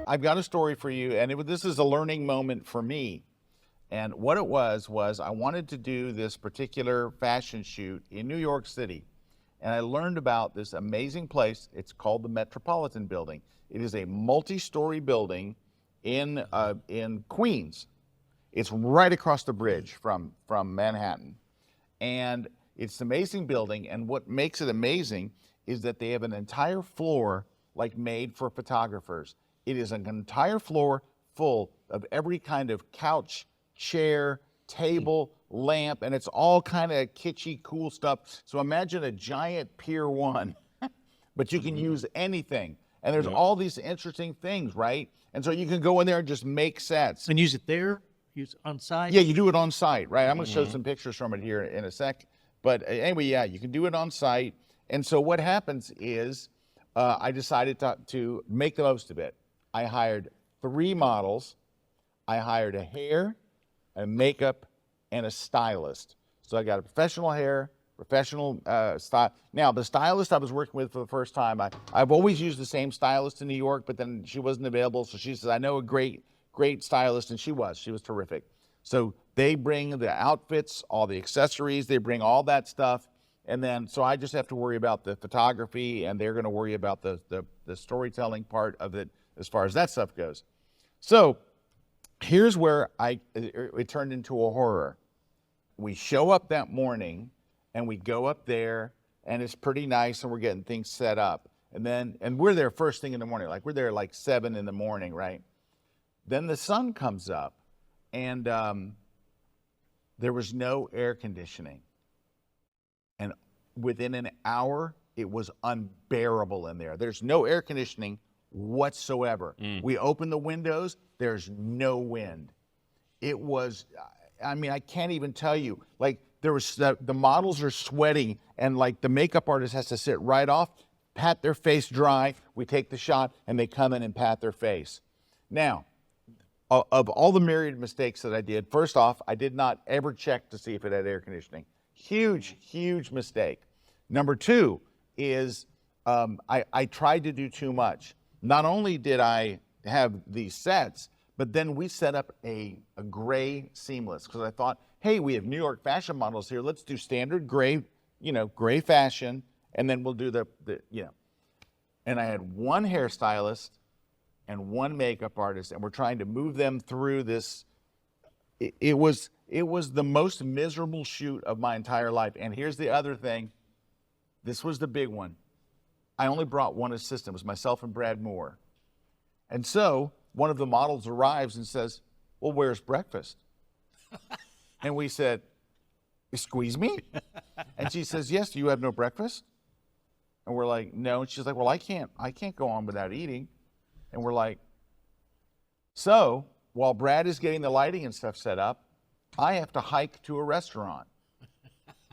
I've got a story for you, and this is a learning moment for me. And what it was I wanted to do this particular fashion shoot in New York City. And I learned about this amazing place. It's called the Metropolitan building. It is a multi-story building in Queens. It's right across the bridge from Manhattan. And it's an amazing building. And what makes it amazing is that they have an entire floor like made for photographers. It is an entire floor full of every kind of couch, chair, table, lamp, and it's all kind of kitschy, cool stuff. So imagine a giant Pier 1, but you can use anything. And there's all these interesting things, right? And so you can go in there and just make sets. And use it there? Use it on site? Yeah, you do it on site, right? I'm going to show some pictures from it here in a sec. But anyway, yeah, you can do it on site. And so what happens is I decided to make the most of it. I hired 3 models. I hired a hair, a makeup, and a stylist. So I got a professional hair, professional style. Now, the stylist I was working with for the first time, I've always used the same stylist in New York, but then she wasn't available. So she says, I know a great stylist, and she was terrific. So they bring the outfits, all the accessories, they bring all that stuff. And then, so I just have to worry about the photography, and they're going to worry about the storytelling part of it as far as that stuff goes. So here's where it turned into a horror. We show up that morning, and we go up there, and it's pretty nice, and we're getting things set up. And we're there first thing in the morning, like we're there like 7 in the morning, right? Then the sun comes up, and there was no air conditioning. And within an hour, it was unbearable in there. There's no air conditioning whatsoever. We open the windows, there's no wind. It was, I mean, I can't even tell you, like there was, the models are sweating, and like the makeup artist has to sit right off, pat their face dry, we take the shot, and they come in and pat their face. Now, of all the myriad mistakes that I did, first off, I did not ever check to see if it had air conditioning. Huge, huge mistake. Number 2 is I tried to do too much. Not only did I have these sets, but then we set up a gray seamless, because I thought, hey, we have New York fashion models here. Let's do standard gray, gray fashion, and then we'll do the. And I had 1 hairstylist and 1 makeup artist, and we're trying to move them through this. It was the most miserable shoot of my entire life. And here's the other thing. This was the big one. I only brought 1 assistant. It was myself and Brad Moore. And so one of the models arrives and says, well, where's breakfast? And we said, squeeze me? And she says, yes, do you have no breakfast? And we're like, no. And she's like, well, I can't go on without eating. And we're like, so while Brad is getting the lighting and stuff set up, I have to hike to a restaurant.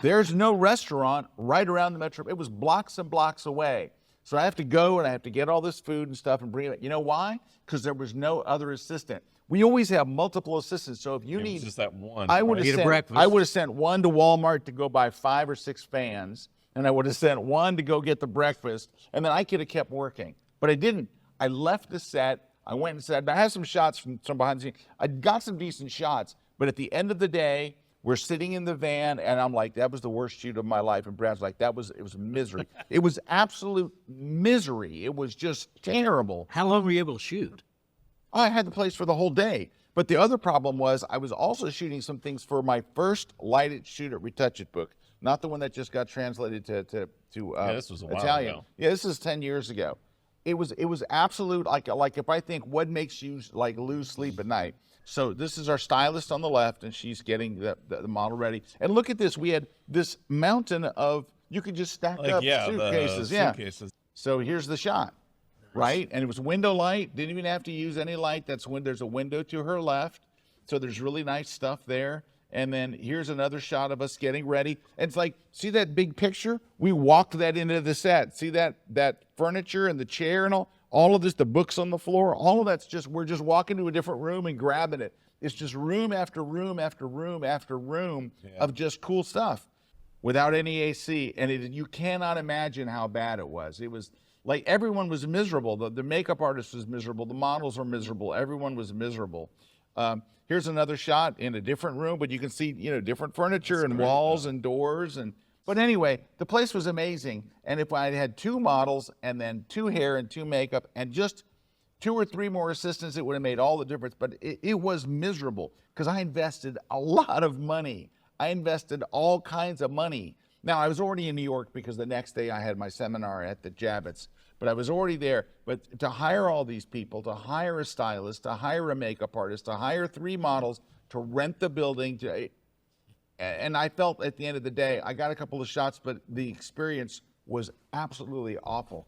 There's no restaurant right around the metro. It was blocks and blocks away. So I have to go and I have to get all this food and stuff and bring it. You know why? Because there was no other assistant. We always have multiple assistants. So if you need just that one, I would have sent 1 to Walmart to go buy 5 or 6 fans, and I would have sent 1 to go get the breakfast, and then I could have kept working. But I didn't. I left the set. I went and said, I have some shots from behind the scenes. I got some decent shots, but at the end of the day, we're sitting in the van, and I'm like, that was the worst shoot of my life. And Brad's like, it was misery. It was absolute misery. It was just terrible. How long were you able to shoot? I had the place for the whole day. But the other problem was I was also shooting some things for my first Light It, Shoot It, Retouch It book. Not the one that just got translated to this was a while Italian. ago. Yeah, this is 10 years ago. It was absolute, like if I think what makes you like lose sleep at night. So this is our stylist on the left, and she's getting the model ready. And look at this. We had this mountain of, you could just stack up suitcases. Suitcases. So here's the shot, right? And it was window light. Didn't even have to use any light. That's when there's a window to her left. So there's really nice stuff there. And then here's another shot of us getting ready. And it's like, see that big picture? We walked that into the set. See that furniture and the chair and all of this, the books on the floor, all of that's just, we're just walking to a different room and grabbing it. It's just room after room after room after room of just cool stuff. without any AC, and you cannot imagine how bad it was. It was like everyone was miserable. The makeup artist was miserable. The models were miserable. Everyone was miserable. Here's another shot in a different room, but you can see, different furniture and walls and doors. But anyway, the place was amazing. And if I had 2 models and then 2 hair and 2 makeup and just 2 or 3 more assistants, it would have made all the difference. But it was miserable because I invested a lot of money. I invested all kinds of money. Now, I was already in New York because the next day I had my seminar at the Javits, but I was already there. But to hire all these people, to hire a stylist, to hire a makeup artist, to hire 3 models, to rent the building, and I felt at the end of the day, I got a couple of shots, but the experience was absolutely awful.